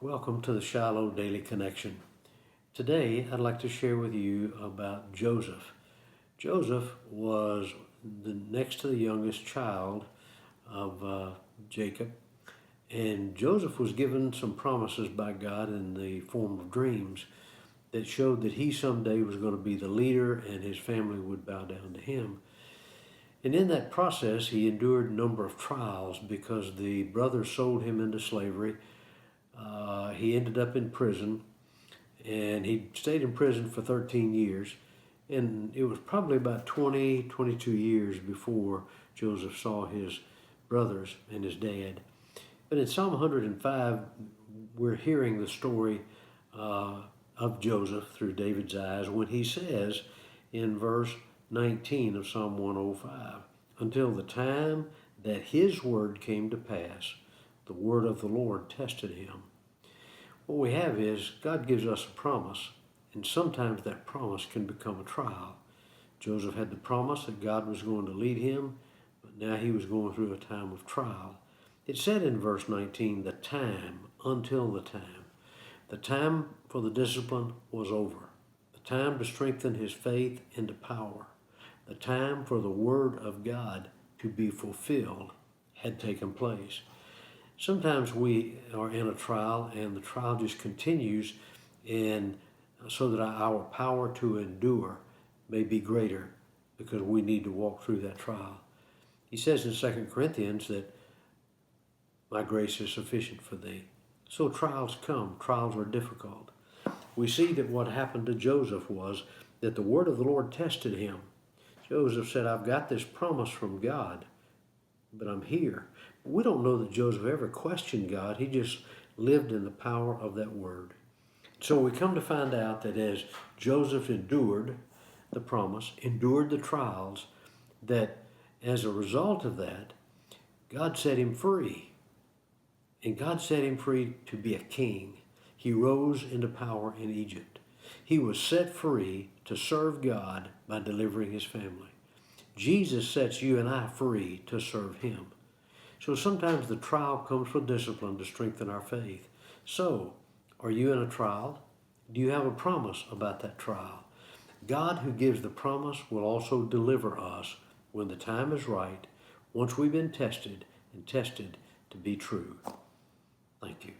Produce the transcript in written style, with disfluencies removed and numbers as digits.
Welcome to the Shiloh Daily Connection. Today I'd like to share with you about Joseph. Joseph was next to the youngest child of Jacob, and Joseph was given some promises by God in the form of dreams that showed that he someday was going to be the leader and his family would bow down to him. And in that process, he endured a number of trials because the brothers sold him into slavery. He ended up in prison, and he stayed in prison for 13 years. And it was probably about 22 years before Joseph saw his brothers and his dad. But in Psalm 105, we're hearing the story of Joseph through David's eyes when he says in verse 19 of Psalm 105, "Until the time that his word came to pass, the word of the Lord tested him." What we have is God gives us a promise, and sometimes that promise can become a trial. Joseph had the promise that God was going to lead him, but now he was going through a time of trial. It said in verse 19, the time, until the time. The time for the discipline was over. The time to strengthen his faith into power. The time for the word of God to be fulfilled had taken place. Sometimes we are in a trial and the trial just continues, and so that our power to endure may be greater because we need to walk through that trial. He says in 2 Corinthians that my grace is sufficient for thee. So trials come, trials are difficult. We see that what happened to Joseph was that the word of the Lord tested him. Joseph said, I've got this promise from God, but I'm here. We don't know that Joseph ever questioned God. He just lived in the power of that word. So we come to find out that as Joseph endured the promise, endured the trials, that as a result of that, God set him free. And God set him free to be a king. He rose into power in Egypt. He was set free to serve God by delivering his family. Jesus sets you and I free to serve him. So sometimes the trial comes for discipline to strengthen our faith. So, are you in a trial? Do you have a promise about that trial? God who gives the promise will also deliver us when the time is right, once we've been tested and tested to be true. Thank you.